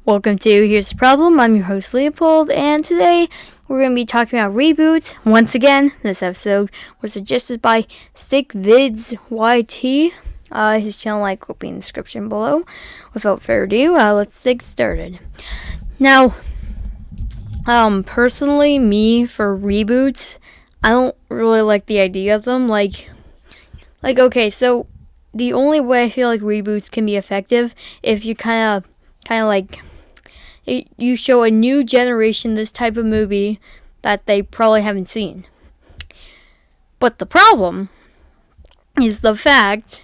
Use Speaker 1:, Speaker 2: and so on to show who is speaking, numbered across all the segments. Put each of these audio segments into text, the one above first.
Speaker 1: Welcome to Here's the Problem. I'm your host Leopold, and today we're going to be talking about reboots. Once again, this episode was suggested by StickVids YT. His channel link will be in the description below. Without further ado, let's get started. Now, personally, for reboots, I don't really like the idea of them. Okay, so the only way I feel like reboots can be effective if you kind of you show a new generation this type of movie that they probably haven't seen. But the problem is the fact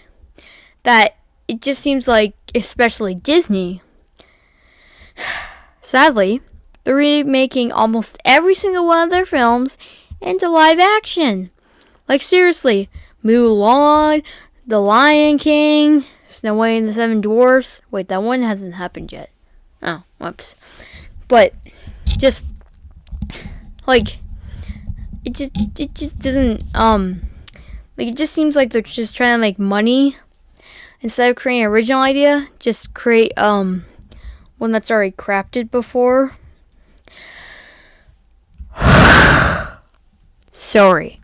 Speaker 1: that it just seems like, especially Disney, sadly, they're remaking almost every single one of their films into live action. Like, seriously, Mulan, The Lion King, Snow White and the Seven Dwarfs. Wait, that one hasn't happened yet. Oh, whoops. But just it just doesn't it just seems like they're just trying to make money instead of creating an original idea. Just create one that's already crafted before. Sorry,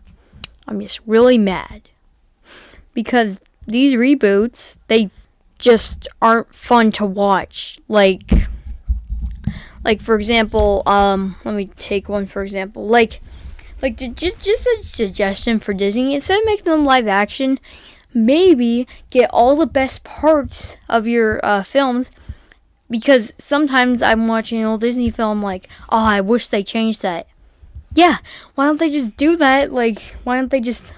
Speaker 1: I'm just really mad because these reboots, they just aren't fun to watch. Like for example, let me take one for example. Just a suggestion for Disney: instead of making them live action, maybe get all the best parts of your films. Because sometimes I'm watching an old Disney film, like, oh, I wish they changed that. Yeah, why don't they just do that? Like, why don't they just?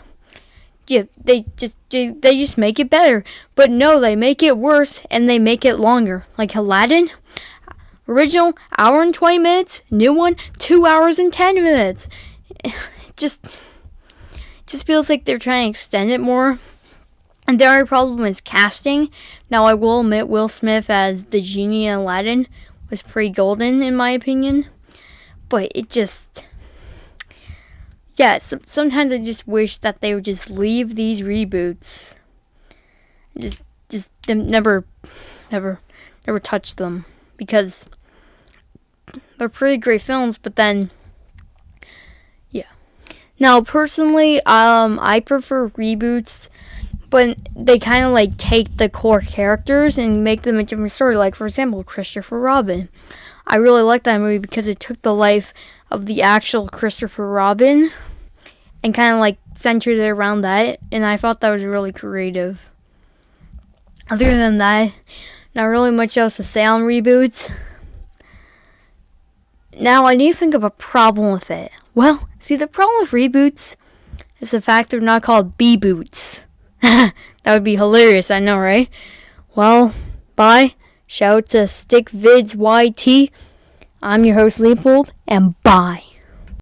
Speaker 1: Yeah, they just make it better. But no, they make it worse and they make it longer. Like Aladdin, original, hour and 20 minutes. New one, 2 hours and 10 minutes. Just feels like they're trying to extend it more. And the other problem is casting. Now, I will admit Will Smith as the genie in Aladdin was pretty golden in my opinion. But it just... yeah, sometimes I just wish that they would just leave these reboots. Just never touch them, because they're pretty great films. But then, yeah. Now, personally, I prefer reboots, but they kind of take the core characters and make them a different story. Like, for example, Christopher Robin. I really like that movie because it took the life of the actual Christopher Robin and kind of centered it around that, and I thought that was really creative. Other than that, not really much else to say on reboots. Now, I need to think of a problem with it. Well, see, the problem with reboots is the fact they're not called B-boots. That would be hilarious, I know, right? Well, bye. Shout out to StickVids YT. I'm your host, Leopold, and bye.